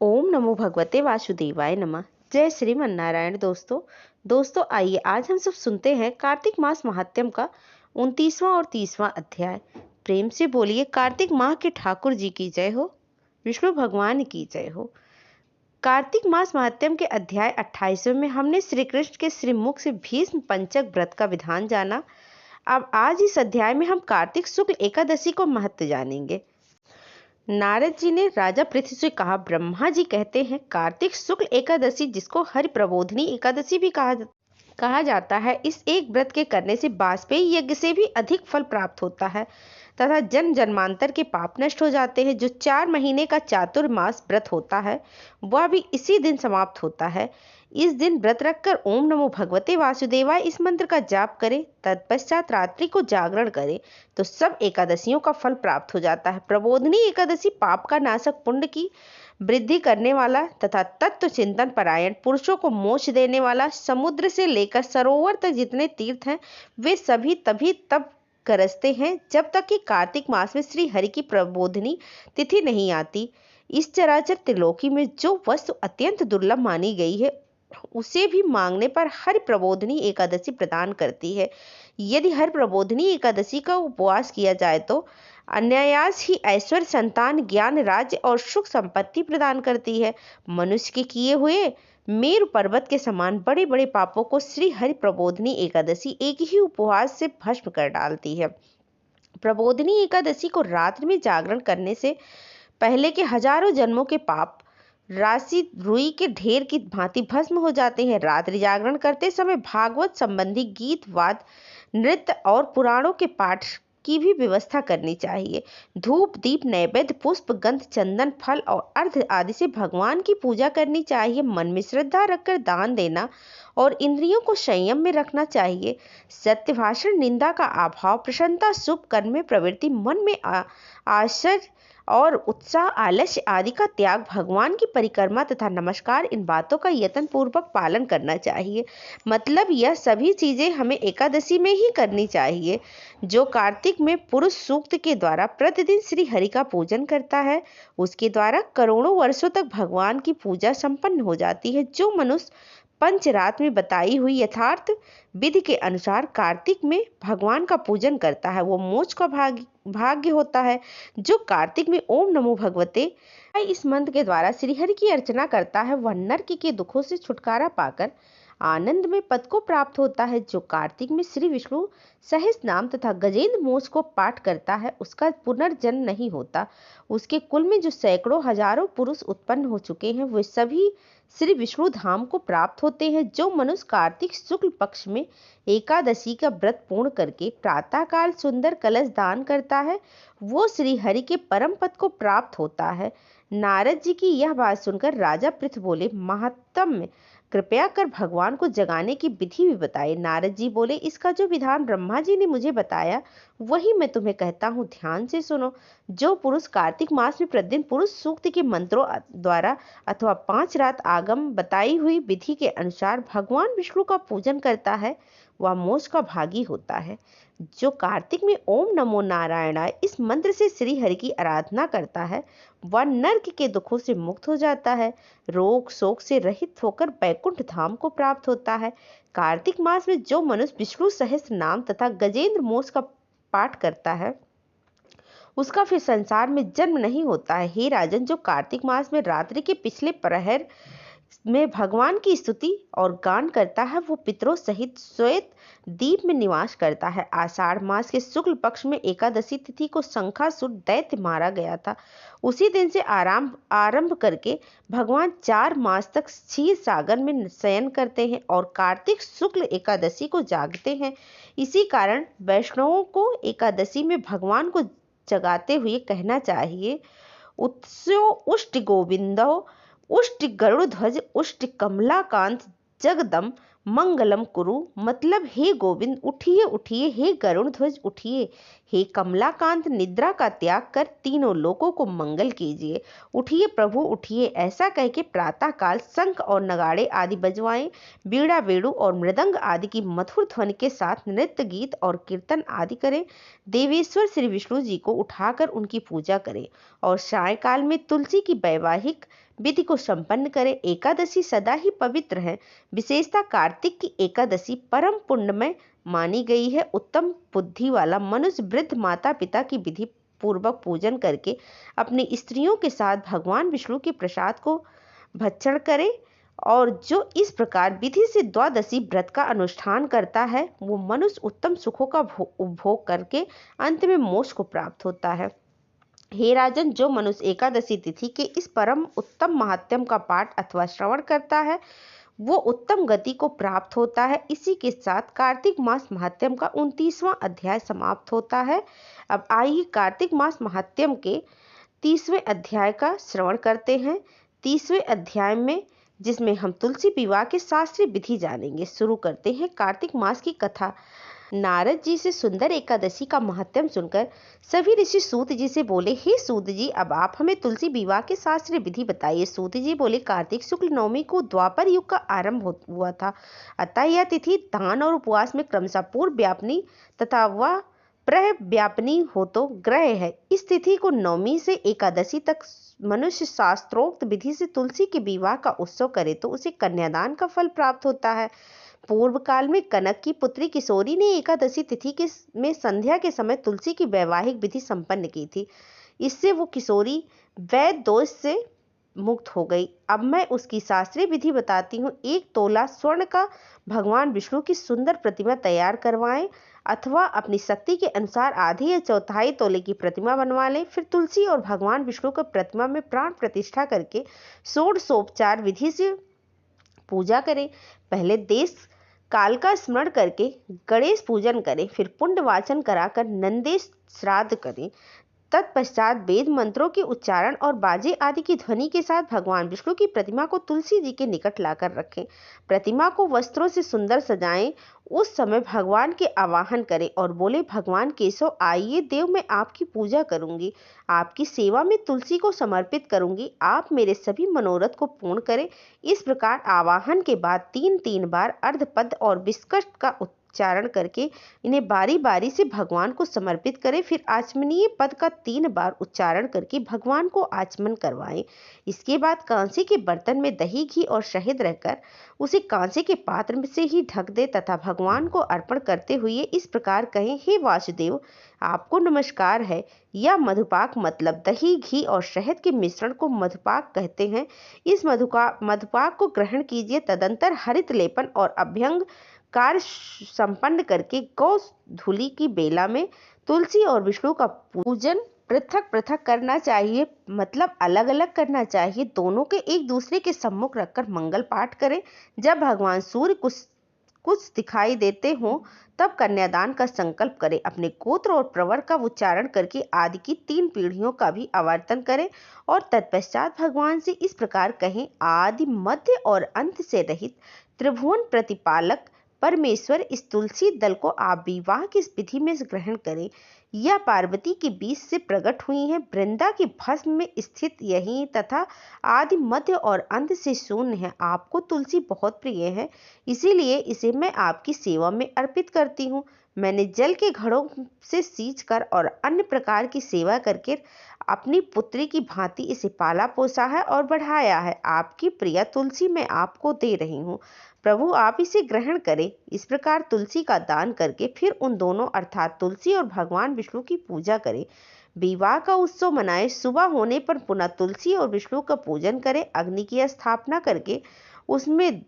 ओम नमो भगवते वासुदेवाय नमः। जय श्रीमन्नारायण। दोस्तों आइए आज हम सब सुनते हैं कार्तिक मास महात्म्य का 29वां और 30वां अध्याय। प्रेम से बोलिए कार्तिक माह के ठाकुर जी की जय हो, विष्णु भगवान की जय हो। कार्तिक मास महात्म्य के अध्याय 28वें में हमने श्री कृष्ण के श्रीमुख से भीष्म पंचक व्रत का विधान जाना। अब आज इस अध्याय में हम कार्तिक शुक्ल एकादशी को महत्व जानेंगे। नारद जी ने राजा पृथ्वी से कहा, ब्रह्मा जी कहते हैं कार्तिक शुक्ल एकादशी, जिसको हरि प्रबोधिनी एकादशी भी कहा जाता है, इस एक व्रत के करने से वाजपेयी यज्ञ से भी अधिक फल प्राप्त होता है तथा जन्म जन्मांतर के पाप नष्ट हो जाते हैं। जो 4 महीने का चातुर्मास व्रत होता है वह भी इसी दिन समाप्त होता है। इस दिन व्रत रखकर ओम नमो भगवते वासुदेवाय इस मंत्र का जाप करें, तत्पश्चात रात्रि को जागरण करें तो सब एकादशियों का फल प्राप्त हो जाता है। प्रबोधिनी एकादशी पाप का नाशक, पुण्य की वृद्धि करने वाला तथा तत्व चिंतन परायण, पुरुषों को मोक्ष देने वाला, समुद्र से लेकर सरोवर तक जितने तीर्थ हैं वे सभी तभी तब गरजते हैं जब तक कि कार्तिक मास में श्री हरि की प्रबोधिनी तिथि नहीं आती। इस चराचर त्रिलोकी में जो वस्तु अत्यंत दुर्लभ मानी गई है उसे भी मांगने पर हरि प्रबोधिनी एकादशी प्रदान करती है। यदि हरि प्रबोधिनी एकादशी का उपवास किया जाए तो अनायास ही ऐश्वर्य, संतान, ज्ञान, राज्य और सुख संपत्ति प्रदान करती है। मनुष्य के किए हुए मेरु पर्वत के समान बड़े बड़े पापों को श्री हरि प्रबोधिनी एकादशी एक ही उपवास से भस्म कर डालती है। प्रबोधिनी एकादशी को रात्रि में जागरण करने से पहले के हजारों जन्मों के पाप राशि रुई के ढेर की भांति भस्म हो जाते हैं। रात्रि जागरण करते समय भागवत संबंधी गीत, वाद, नृत्य और पुराणों के पाठ की भी व्यवस्था करनी चाहिए। धूप, दीप, नैवेद्य, पुष्प, गंध, चंदन, फल और अर्घ्य आदि से भगवान की पूजा करनी चाहिए। मन में श्रद्धा रखकर दान देना और इंद्रियों को संयम में रखना चाहिए। सत्य भाषण, निंदा का अभाव, प्रसन्नता, शुभ कर्म में प्रवृत्ति, मन में आश्चर्य और उत्साह, आलस्य आदि का त्याग, भगवान की परिक्रमा तथा नमस्कार, इन बातों का यत्न पूर्वक पालन करना चाहिए। मतलब यह सभी चीजें हमें एकादशी में ही करनी चाहिए। जो कार्तिक में पुरुष सूक्त के द्वारा प्रतिदिन श्री हरि का पूजन करता है उसके द्वारा करोड़ों वर्षों तक भगवान की पूजा संपन्न हो जाती है। जो मनुष्य पंचरात में बताई हुई यथार्थ विधि के अनुसार कार्तिक में भगवान का पूजन करता है वो मोक्ष का भाग्य होता है। जो कार्तिक में ओम नमो भगवते इस मंत्र के द्वारा श्री हरि की अर्चना करता है वह नरक के दुखों से छुटकारा पाकर आनंद में पद को प्राप्त होता है। जो कार्तिक में श्री विष्णु सहस्त्र नाम तथा गजेंद्र मोक्ष को पाठ करता है उसका पुनर्जन्म नहीं होता। उसके कुल में जो सैकड़ों हजारों पुरुष उत्पन्न हो चुके हैं वे सभी श्री विष्णु धाम को प्राप्त होते हैं। जो मनुष्य कार्तिक शुक्ल पक्ष में एकादशी का व्रत पूर्ण करके प्रातःकाल सुंदर कलश दान करता है वो श्री हरि के परम पद को प्राप्त होता है। नारद जी की यह बात सुनकर राजा पृथ बोले, महात्म कृपया कर भगवान को जगाने की विधि भी बताए। नारद जी बोले, इसका जो विधान ब्रह्मा जी ने मुझे बताया वही मैं तुम्हें कहता हूँ, ध्यान से सुनो। जो पुरुष कार्तिक मास में प्रतिदिन पुरुष सूक्त के मंत्रों द्वारा अथवा 5 रात आगम बताई हुई विधि के अनुसार भगवान विष्णु का पूजन करता है वह मोक्ष का भागी होता है। जो कार्तिक में ओम नमो नारायणाय इस मंत्र से श्री हरि की आराधना करता है वह नरक के दुखों से मुक्त हो जाता है, रोग शोक से रहित होकर बैकुंठ धाम को प्राप्त होता है। कार्तिक मास में जो मनुष्य विष्णु सहस्त्र नाम तथा गजेंद्र मोक्ष का पाठ करता है उसका फिर संसार में जन्म नहीं होता है। हे राजन, जो कार्तिक मास में रात्रि के पिछले प्रहर में भगवान की स्तुति और गान करता है वो पितरों सहित श्वेत द्वीप में निवास करता है। आषाढ़ मास के शुक्ल पक्ष में एकादशी तिथि को शंखासुर दैत्य मारा गया था। उसी दिन से आरंभ करके भगवान 4 मास तक क्षीर सागर में शयन करते हैं और कार्तिक शुक्ल एकादशी को जागते हैं। इसी कारण वैष्णवों को एकादशी में भगवान को जगाते हुए कहना चाहिए, उत्स्यो उष्ट गोविंदो उष्ट गरुड़ध्वज उष्ट कमलाकांत जगदम मंगलम कुरु। मतलब हे गोविंद उठिए उठिए, हे गरुड़ध्वज उठिए, हे कमलाकांत निद्रा का त्याग कर तीनों लोकों को मंगल कीजिए। उठिए प्रभु उठिए, ऐसा कह के प्रातःकाल शंख और नगाड़े आदि बजवाएं, बीड़ा बेड़ू और मृदंग आदि की मधुर ध्वनि के साथ नृत्य गीत और कीर्तन आदि करें। देवेश्वर श्री विष्णु जी को उठाकर उनकी पूजा करें और सायंकाल में तुलसी की वैवाहिक विधि को संपन्न करें। एकादशी सदा ही पवित्र है। विशेषता कार्तिक की एकादशी परम पुण्यमय मानी गई है। उत्तम बुद्धि वाला मनुष्य वृद्ध माता पिता की विधि पूर्वक पूजन करके अपनी स्त्रियों के साथ भगवान विष्णु के प्रसाद को भक्षण करे, और जो इस प्रकार विधि से द्वादशी व्रत का अनुष्ठान करता है वो मनुष्य उत्तम सुखों का उपभोग करके अंत में मोक्ष को प्राप्त होता है। हे राजन, जो मनुष्य एकादशी तिथि के इस परम उत्तम महात्म्य का पाठ अथवा श्रवण करता है वो उत्तम गति को प्राप्त होता है। इसी के साथ कार्तिक मास महात्म्य का 29वां अध्याय समाप्त होता है। अब आइए कार्तिक मास महात्म्य के 30वें अध्याय का श्रवण करते हैं। 30वें अध्याय में जिसमें हम तुलसी विवाह के शास्त्रीय विधि जानेंगे। शुरू करते हैं कार्तिक मास की कथा। नारद जी से सुंदर एकादशी का महत्व सुनकर सभी ऋषि सूत जी से बोले, हे सूत जी, अब आप हमें तुलसी विवाह के शास्त्रीय विधि बताइए। सूत जी बोले, कार्तिक शुक्ल नवमी को द्वापर युग का आरंभ हुआ था, अतः यह तिथि दान और उपवास में क्रमशः पूर्व व्यापनी तथा वह प्रव्यापनी हो तो ग्रह है। इस तिथि को नवमी से एकादशी तक मनुष्य शास्त्रोक्त विधि से तुलसी के विवाह का उत्सव करे तो उसे कन्यादान का फल प्राप्त होता है। पूर्व काल में कनक की पुत्री किशोरी ने एकादशी तिथि में संध्या के समय तुलसी की वैवाहिक विधि संपन्न की थी। इससे वो किशोरी वैध दोष से मुक्त हो गई। अब मैं उसकी शास्त्रीय विधि बताती हूँ। 1 तोला स्वर्ण का भगवान विष्णु की सुंदर प्रतिमा तैयार करवाएं अथवा अपनी शक्ति के अनुसार आधे या चौथाई तोले की प्रतिमा बनवा लें। फिर तुलसी और भगवान विष्णु की प्रतिमा में प्राण प्रतिष्ठा करके षोडशोपचार विधि से पूजा करें। पहले देश काल का स्मरण करके गणेश पूजन करें, फिर पुण्य वाचन कराकर नंदेश श्राद्ध करें। तत्पश्चात वेद मंत्रों के उच्चारण और बाजे आदि की ध्वनि के साथ भगवान विष्णु की प्रतिमा को तुलसी जी के निकट लाकर रखें। प्रतिमा को वस्त्रों से सुंदर सजाएं। उस समय भगवान के आवाहन करें और बोले, भगवान केशव आइए देव, मैं आपकी पूजा करूंगी, आपकी सेवा में तुलसी को समर्पित करूंगी, आप मेरे सभी मनोरथ को पूर्ण करें। इस प्रकार आवाहन के बाद 3 बार अर्धपद और विस्कट का उच्चारण करके इन्हें बारी बारी से भगवान को समर्पित करें। फिर आचमनीय पद का 3 बार उच्चारण करके भगवान को आचमन करवाएं। इसके बाद कांसे के बर्तन में दही घी और शहद रहकर उसे कांसे के पात्र से ही ढक दे तथा भगवान को अर्पण करते हुए इस प्रकार कहें, हे वासुदेव, आपको नमस्कार है। यह मधुपाक मतलब दही घी और शहद के मिश्रण को मधुपाक कहते हैं। इस मधुपाक को ग्रहण कीजिए। तदंतर हरित लेपन और अभ्यंग कार्य संपन्न करके गौ धूलि की बेला में तुलसी और विष्णु का पूजन पृथक पृथक करना चाहिए, मतलब अलग अलग करना चाहिए। दोनों के एक दूसरे के सम्मुख रखकर मंगल पाठ करें। जब भगवान सूर्य कुछ दिखाई देते हों तब कन्यादान का संकल्प करें। अपने गोत्र और प्रवर का उच्चारण करके आदि की 3 पीढ़ियों का भी आवर्तन करें और तत्पश्चात भगवान से इस प्रकार कहें, आदि मध्य और अंत से रहित त्रिभुवन प्रतिपालक परमेश्वर, इस तुलसी दल को आप विवाह की विधि में ग्रहण करें। यह पार्वती के बीच से प्रकट हुई है, वृंदा की भस्म में स्थित यही तथा आदि मध्य और अंत से शून्य है। आपको तुलसी बहुत प्रिय है, इसीलिए इसे मैं आपकी सेवा में अर्पित करती हूँ। मैंने जल के घड़ों से सींच कर और अन्य प्रकार की सेवा करके अपनी पुत्री की भांति इसे पाला पोसा है और बढ़ाया है। आपकी प्रिय तुलसी मैं आपको दे रही हूँ, प्रभु आप इसे ग्रहण करें। इस प्रकार तुलसी का दान करके फिर उन दोनों अर्थात तुलसी और भगवान विष्णु की पूजा करें। विवाह का उत्सव मनाएं। सुबह होने पर पुनः तुलसी और विष्णु का पूजन करें। अग्नि की स्थापना करके उसमें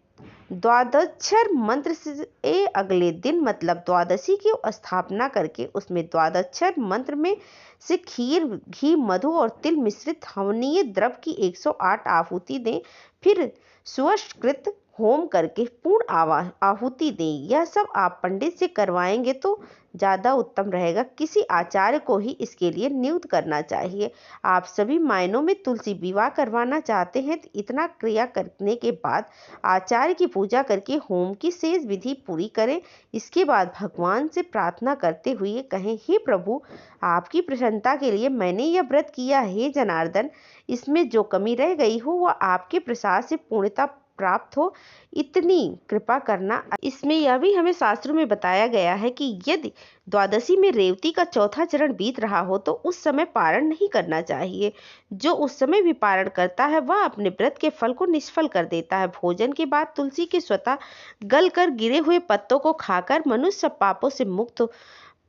द्वादक्षर मंत्र से अगले दिन मतलब द्वादशी की स्थापना करके उसमें द्वादक्षर मंत्र में से खीर घी मधु और तिल मिश्रित हवनीय द्रव्य की 108 आहुति दें। फिर सुष्कृत होम करके पूर्ण आहुति दें। यह सब आप पंडित से करवाएंगे तो ज़्यादा उत्तम रहेगा। किसी आचार्य को ही इसके लिए नियुक्त करना चाहिए। आप सभी मायनों में तुलसी विवाह करवाना चाहते हैं तो इतना क्रिया करने के बाद आचार्य की पूजा करके होम की शेष विधि पूरी करें। इसके बाद भगवान से प्रार्थना करते हुए कहें, हे प्रभु, आपकी प्रसन्नता के लिए मैंने यह व्रत किया। हे जनार्दन, इसमें जो कमी रह गई हो वह आपके प्रसाद से पूर्णता प्राप्त हो, इतनी कृपा करना। इसमें यह भी हमें शास्त्रों में बताया गया है कि यदि द्वादशी में रेवती का चौथा चरण बीत रहा हो तो उस समय पारण नहीं करना चाहिए। जो उस समय भी पारण करता है वह अपने व्रत के फल को निष्फल कर देता है। भोजन के बाद तुलसी के स्वतः गल कर गिरे हुए पत्तों को खाकर मनुष्य सब पापों से मुक्त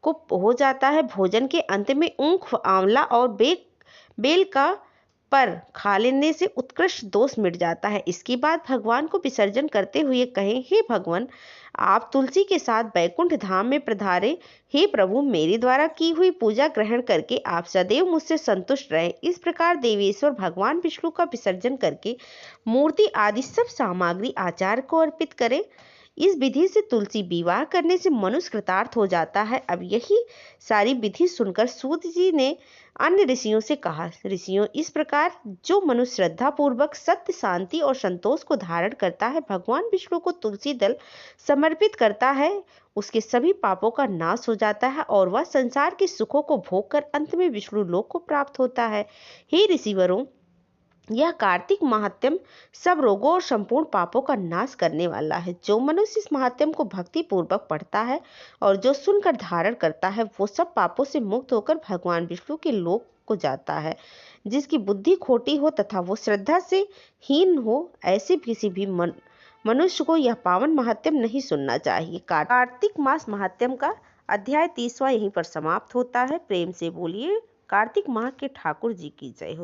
को हो जाता है। भोजन के अंत में ऊख, आंवला और बेल का पर खा लेने से उत्कृष्ट दोष मिट जाता है। इसके बाद भगवान को विसर्जन करते हुए कहें, हे भगवान, आप तुलसी के साथ बैकुंठ धाम में पधारे। हे प्रभु, मेरे द्वारा की हुई पूजा ग्रहण करके आप सदैव मुझसे संतुष्ट रहे। इस प्रकार देवेश्वर भगवान विष्णु का विसर्जन करके मूर्ति आदि सब सामग्री आचार्य को अर्पित करें। इस विधि से तुलसी विवाह करने से मनुष्य कृतार्थ हो जाता है। अब यही सारी विधि सुनकर सूत जी ने अन्य ऋषियों से कहा, ऋषियों, इस प्रकार जो मनुष्य श्रद्धा पूर्वक सत्य, शांति और संतोष को धारण करता है, भगवान विष्णु को तुलसी दल समर्पित करता है, उसके सभी पापों का नाश हो जाता है और वह संसार के सुखों को भोग कर अंत में विष्णु लोक को प्राप्त होता है। हे ऋषिवरों, यह कार्तिक महात्म्य सब रोगों और संपूर्ण पापों का नाश करने वाला है। जो मनुष्य इस महात्म्य को भक्ति पूर्वक पढ़ता है और जो सुनकर धारण करता है, वो सब पापों से मुक्त होकर भगवान विष्णु के लोक को जाता है। जिसकी बुद्धि खोटी हो तथा वो श्रद्धा से हीन हो, ऐसे किसी भी मनुष्य को यह पावन महात्म्य नहीं सुनना चाहिए। कार्तिक मास महात्म्य का अध्याय 30वां यहीं पर समाप्त होता है। प्रेम से बोलिए कार्तिक माह के ठाकुर जी की जय हो।